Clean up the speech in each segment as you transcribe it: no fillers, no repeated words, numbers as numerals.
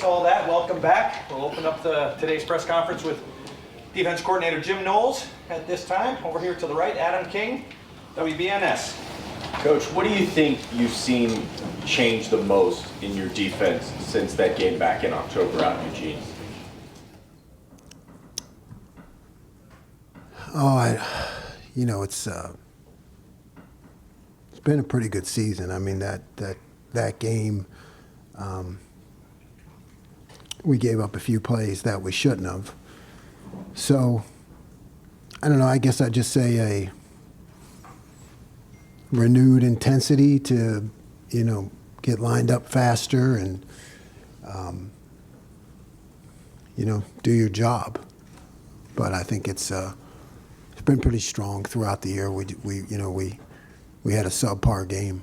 to all that, welcome back. We'll open up today's press conference with defense coordinator Jim Knowles at this time. Over here to the right, Adam King, WBNS. Coach, what do you think you've seen change the most in your defense since that game back in October out in Eugene? It's been a pretty good season. I mean, that game, we gave up a few plays that we shouldn't have. So, I don't know, I guess I'd just say a renewed intensity to, get lined up faster and, do your job. But I think it's been pretty strong throughout the year. We had a subpar game.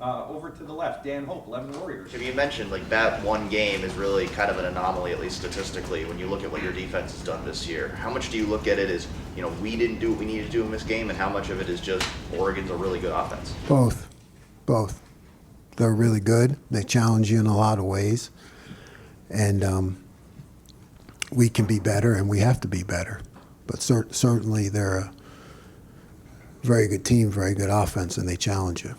Over to the left, Dan Hope, 11 Warriors. You mentioned that one game is really kind of an anomaly, at least statistically, when you look at what your defense has done this year. How much do you look at it as, we didn't do what we needed to do in this game, and how much of it is just Oregon's a really good offense? Both. They're really good. They challenge you in a lot of ways. And we can be better, and we have to be better. But certainly they're a very good team, very good offense, and they challenge you.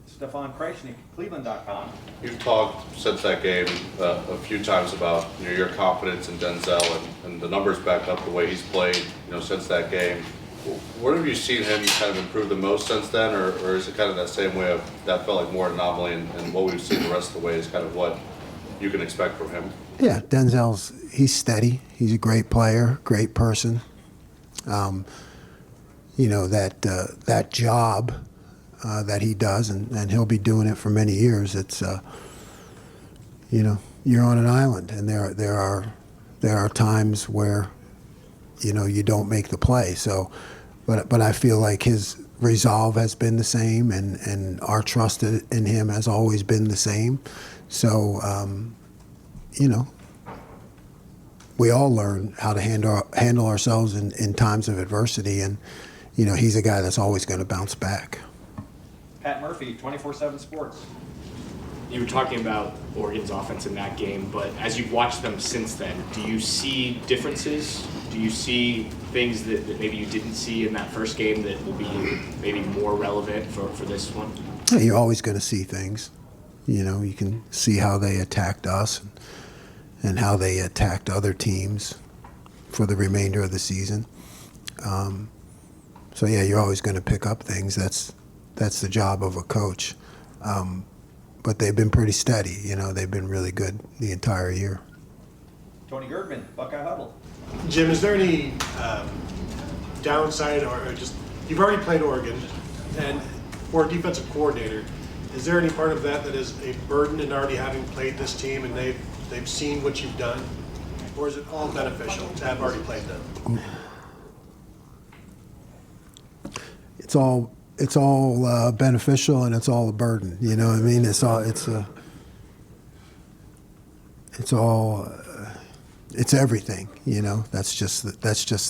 Stefan Kreisnick, Cleveland.com. You've talked since that game a few times about your confidence in Denzel and the numbers back up the way he's played since that game. Where have you seen him kind of improve the most since then, or is it kind of that same way of that felt like more anomaly and what we've seen the rest of the way is kind of what you can expect from him? Yeah, he's steady. He's a great player, great person. That job that he does, and he'll be doing it for many years. It's you're on an island, and there are times where you don't make the play. So, but I feel like his resolve has been the same, and our trust in him has always been the same. So, we all learn how to handle ourselves in times of adversity, and he's a guy that's always going to bounce back. Pat Murphy, 24/7 Sports. You were talking about Oregon's offense in that game, but as you've watched them since then, do you see differences? Do you see things that maybe you didn't see in that first game that will be maybe more relevant for this one? Yeah, you're always going to see things. You can see how they attacked us and how they attacked other teams for the remainder of the season. So yeah, you're always going to pick up things. That's the job of a coach. But they've been pretty steady. They've been really good the entire year. Tony Girdman, Buckeye Huddle. Jim, is there any downside or just, you've already played Oregon, and for a defensive coordinator, is there any part of that is a burden in already having played this team and they've seen what you've done? Or is it all beneficial to have already played them? It's all beneficial, and it's all a burden. You know what I mean? It's everything. That's just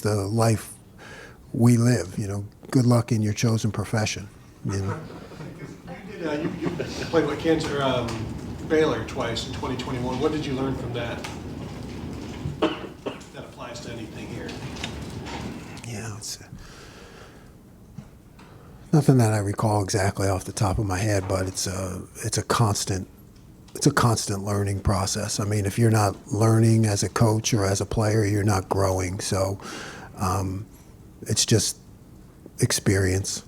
the life we live. Good luck in your chosen profession. You played with Baylor twice in 2021. What did you learn from that? That applies to anything here. Yeah, it's nothing that I recall exactly off the top of my head, but it's a constant learning process. I mean, if you're not learning as a coach or as a player, you're not growing. So it's just experience.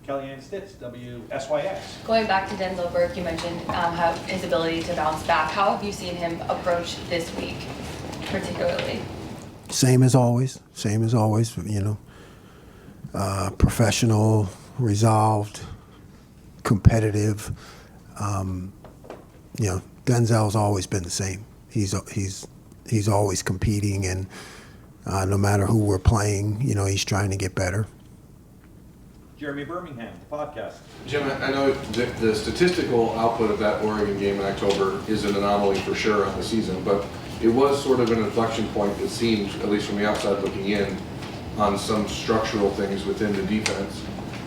Kellyanne Stitz, WSYX. Going back to Denzel Burke, you mentioned how his ability to bounce back. How have you seen him approach this week, particularly? Same as always. Professional, resolved, competitive. Denzel's always been the same. He's always competing, and no matter who we're playing, he's trying to get better. Jeremy Birmingham, the podcast. Jim, I know the statistical output of that Oregon game in October is an anomaly for sure on the season, but it was sort of an inflection point, it seemed, at least from the outside looking in, on some structural things within the defense.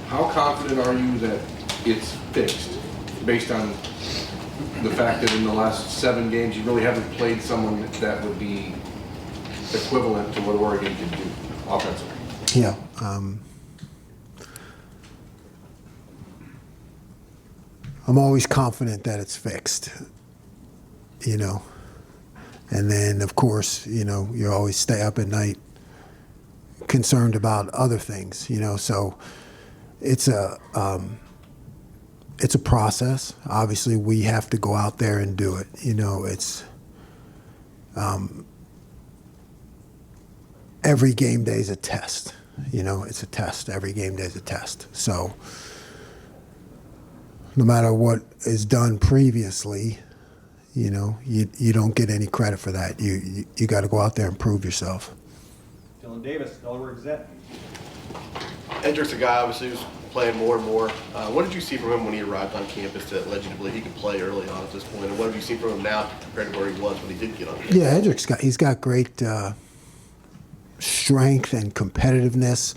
How confident are you that it's fixed based on the fact that in the last 7 games, you really haven't played someone that would be equivalent to what Oregon can do offensively. Yeah. I'm always confident that it's fixed, you know. And then, of course, you know, you always stay up at night concerned about other things, you know. So it's a process. Obviously, we have to go out there and do it. You know, it's every game day is a test. You know, it's a test. Every game day is a test. So no matter what is done previously, you know, you don't get any credit for that. You got to go out there and prove yourself. Dylan Davis, Delaware Gazette. Edric's a guy, obviously, who's playing more and more. What did you see from him when he arrived on campus that led you to believe he could play early on at this point? And what have you seen from him now compared to where he was when he did get on campus? Yeah, he's got great strength and competitiveness.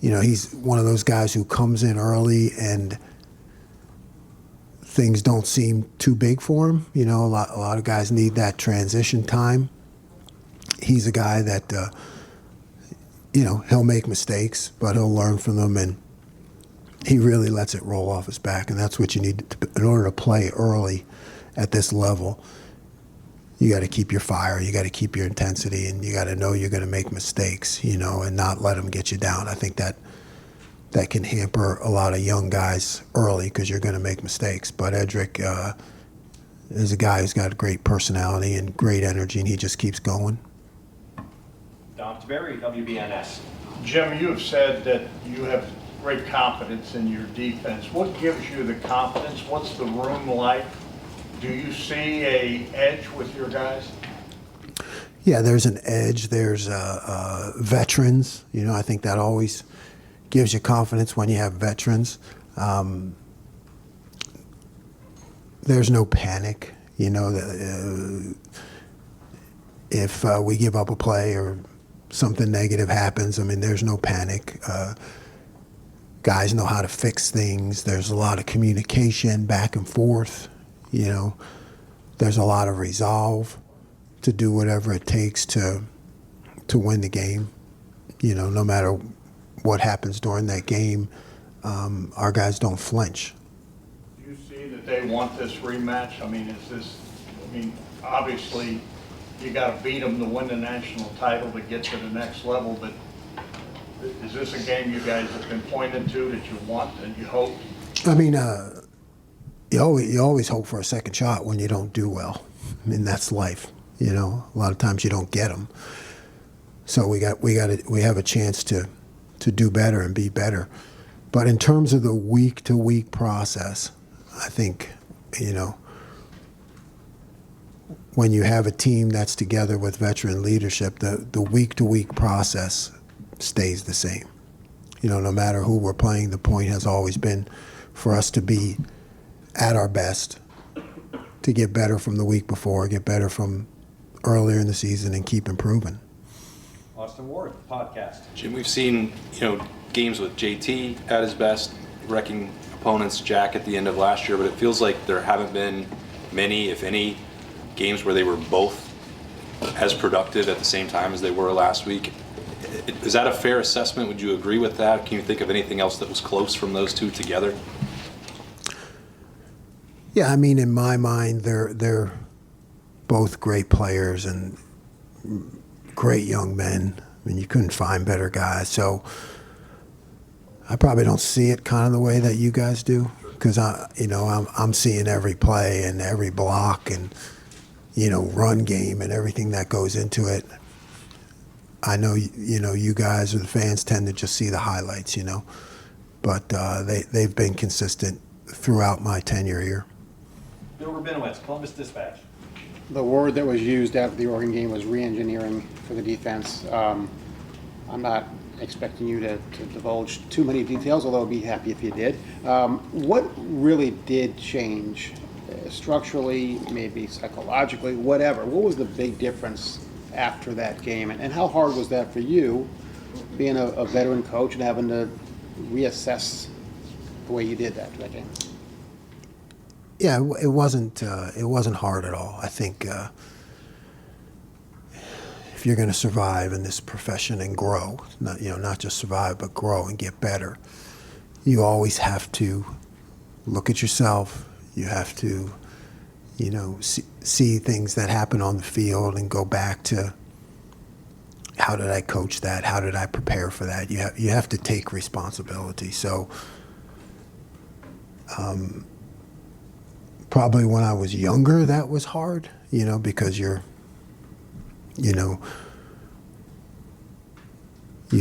You know, he's one of those guys who comes in early and things don't seem too big for him. You know, a lot of guys need that transition time. He's a guy that, you know, he'll make mistakes, but he'll learn from them, and he really lets it roll off his back, and that's what you need in order to play early at this level. You got to keep your fire, you got to keep your intensity, and you got to know you're going to make mistakes, you know, and not let them get you down. I think that can hamper a lot of young guys early because you're going to make mistakes. But Edric is a guy who's got a great personality and great energy, and he just keeps going. Dom Taveri, WBNS. Jim, you have said that you have great confidence in your defense. What gives you the confidence? What's the room like? Do you see a edge with your guys? Yeah, there's an edge. There's veterans. You know, I think that always gives you confidence when you have veterans. There's no panic. You know, if we give up a play or something negative happens, I mean, there's no panic. Guys know how to fix things. There's a lot of communication back and forth. You know, there's a lot of resolve to do whatever it takes to win the game. You know, no matter what happens during that game, our guys don't flinch. Do you see that they want this rematch? I mean, obviously you got to beat them to win the national title to get to the next level, but is this a game you guys have been pointed to that you want and you hope? I mean, you always hope for a second shot when you don't do well. I mean, that's life. You know, a lot of times you don't get them. So we have a chance to do better and be better. But in terms of the week-to-week process, I think, you know, when you have a team that's together with veteran leadership, the week-to-week process stays the same. You know, no matter who we're playing, the point has always been for us to be at our best, to get better from the week before, get better from earlier in the season, and keep improving. Austin Ward, podcast. Jim, we've seen, you know, games with JT at his best, wrecking opponents, Jack at the end of last year, but it feels like there haven't been many, if any, games where they were both as productive at the same time as they were last week. Is that a fair assessment? Would you agree with that? Can you think of anything else that was close from those two together? Yeah, I mean, in my mind, they're both great players and great young men. I mean, you couldn't find better guys. So I probably don't see it kind of the way that you guys do, because I'm seeing every play and every block and, you know, run game and everything that goes into it. I know, you know, you guys or the fans tend to just see the highlights, you know, but they've been consistent throughout my tenure here. Bill Rabinowitz, Columbus Dispatch. The word that was used after the Oregon game was re-engineering for the defense. I'm not expecting you to divulge too many details, although I'd be happy if you did. What really did change structurally, maybe psychologically, whatever? What was the big difference after that game? And how hard was that for you, being a veteran coach and having to reassess the way you did that game? Yeah, it wasn't hard at all. I think if you're going to survive in this profession and grow, not just survive but grow and get better, you always have to look at yourself. You have to, see things that happen on the field and go back to how did I coach that? How did I prepare for that? You have to take responsibility. So probably when I was younger, that was hard, because you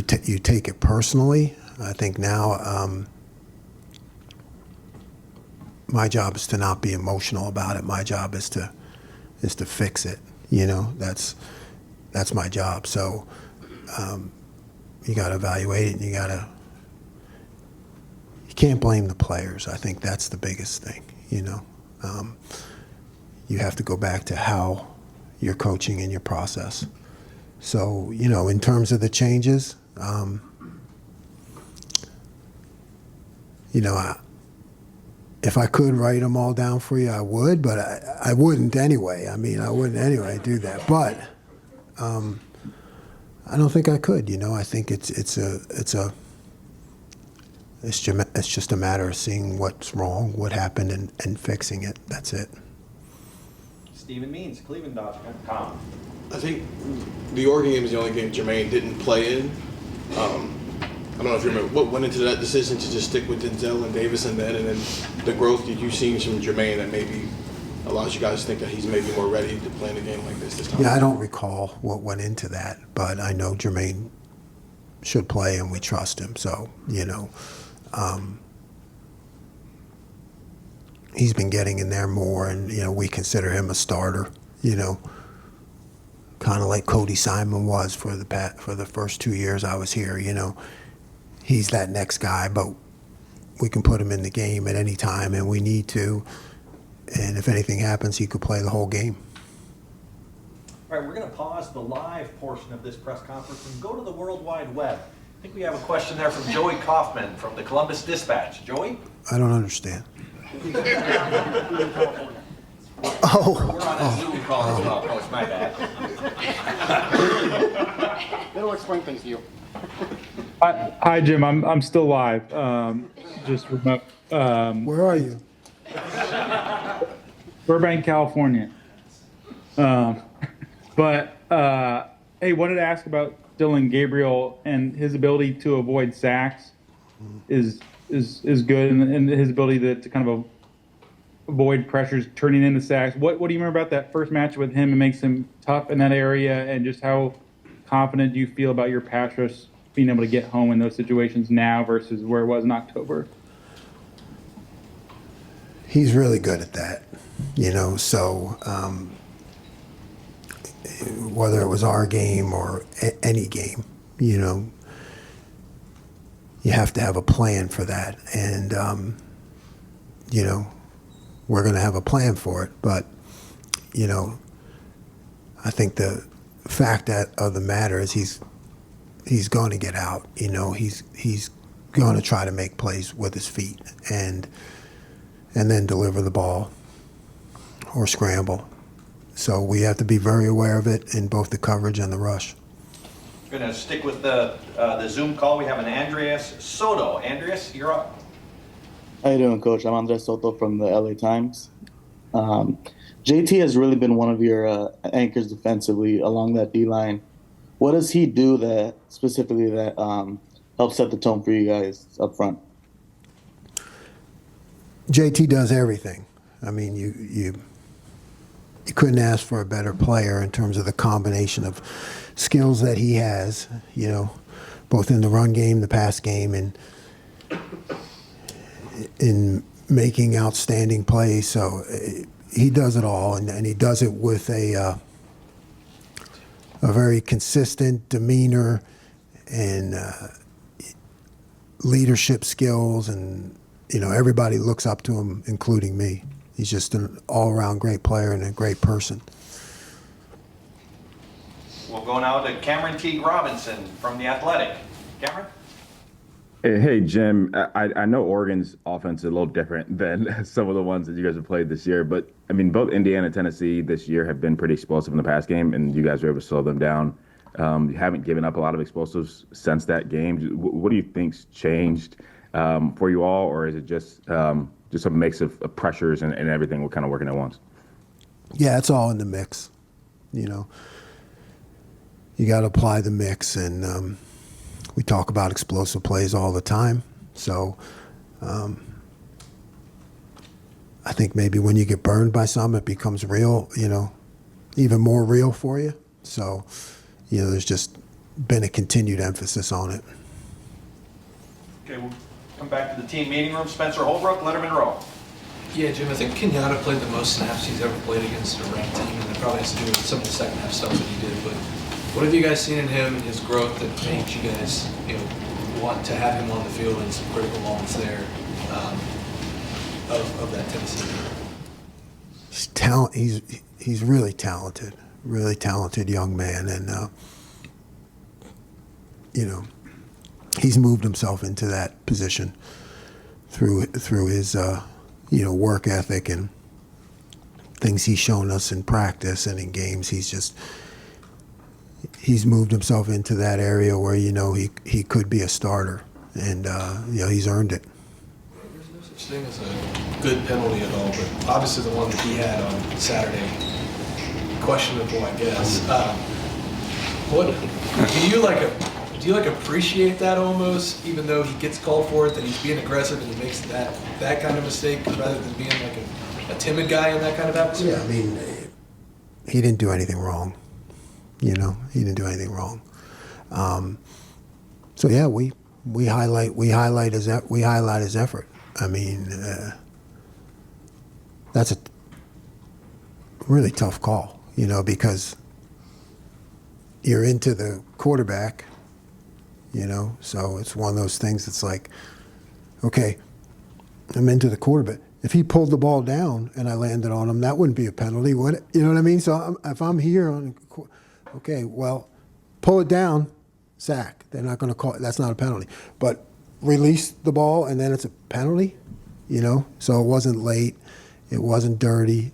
take it personally. I think now my job is to not be emotional about it. My job is to fix it. That's my job. So you got to evaluate it, and you can't blame the players. I think that's the biggest thing. You have to go back to how you're coaching and your process. So, in terms of the changes, if I could write them all down for you, I would, but I wouldn't anyway. I wouldn't anyway do that. But I don't think I could. I think it's just a matter of seeing what's wrong, what happened, and fixing it. That's it. Stephen Means, Cleveland.com. I think the Oregon game is the only game Jermaine didn't play in. I don't know if you remember what went into that decision to just stick with Denzel and Davis and then the growth that you've seen from Jermaine that maybe allows you guys to think that he's maybe more ready to play in a game like this time. Yeah, I don't recall what went into that, but I know Jermaine should play and we trust him. So, he's been getting in there more, and we consider him a starter. Kind of like Cody Simon was for the first 2 years I was here. He's that next guy, but we can put him in the game at any time, and we need to. And if anything happens, he could play the whole game. All right, we're going to pause the live portion of this press conference and go to the World Wide Web. I think we have a question there from Joey Kaufman from the Columbus Dispatch. Joey? I don't understand. We're on a Zoom call as well. Oh, it's my bad. It'll explain things to you. Hi, Jim. I'm still live. Just remote. Where are you? Burbank, California. But hey, wanted to ask about Dylan Gabriel and his ability to avoid sacks is good, and his ability to kind of avoid pressures turning into sacks. What do you remember about that first match with him? It makes him tough in that area, and just how confident do you feel about your pass rush being able to get home in those situations now versus where it was in October? He's really good at that, so whether it was our game or any game, you have to have a plan for that. And, we're going to have a plan for it. But, I think the fact of the matter is he's going to get out. He's going to try to make plays with his feet and then deliver the ball or scramble. So we have to be very aware of it in both the coverage and the rush. We're going to stick with the Zoom call. We have an Andreas Soto. Andreas, you're up. How you doing, Coach? I'm Andres Soto from the LA Times. JT has really been one of your anchors defensively along that D-line. What does he do that specifically that helps set the tone for you guys up front? JT does everything. I mean, you couldn't ask for a better player in terms of the combination of skills that he has, both in the run game, the pass game, and in making outstanding plays. So he does it all, and he does it with a very consistent demeanor and leadership skills, and everybody looks up to him, including me. He's just an all-around great player and a great person. We'll go now to Cameron Teague Robinson from The Athletic. Cameron? Hey, Jim, I know Oregon's offense is a little different than some of the ones that you guys have played this year, but I mean, both Indiana and Tennessee this year have been pretty explosive in the pass game, and you guys were able to slow them down. You haven't given up a lot of explosives since that game. What do you think's changed for you all, or is it just a mix of pressures and everything kind of working at once? Yeah, it's all in the mix. You know, you got to apply the mix, and we talk about explosive plays all the time. So I think maybe when you get burned by some, it becomes real, even more real for you. So, there's just been a continued emphasis on it. Okay, we'll come back to the team meeting room. Spencer Holbrook, Letterman Row. Yeah, Jim, I think Kenyatta played the most snaps he's ever played against a ranked team, and it probably has to do with some of the second half stuff that he did. But what have you guys seen in him and his growth that makes you guys, want to have him on the field in some critical moments there of that Tennessee game? He's really talented young man, and he's moved himself into that position through his work ethic and things he's shown us in practice and in games. He's moved himself into that area where he could be a starter, and he's earned it. There's no such thing as a good penalty at all, but obviously the one that he had on Saturday, questionable, I guess. Do you appreciate that almost, even though he gets called for it, that he's being aggressive and he makes that kind of mistake rather than being like a timid guy in that kind of atmosphere? Yeah, I mean, he didn't do anything wrong. He didn't do anything wrong. So yeah, we highlight his effort. I mean, that's a really tough call, because you're into the quarterback, so it's one of those things that's like, okay, I'm into the quarterback. If he pulled the ball down and I landed on him, that wouldn't be a penalty, would it? You know what I mean? So if I'm here okay, well, pull it down, sack. They're not going to call it. That's not a penalty. But release the ball and then it's a penalty, So it wasn't late. It wasn't dirty.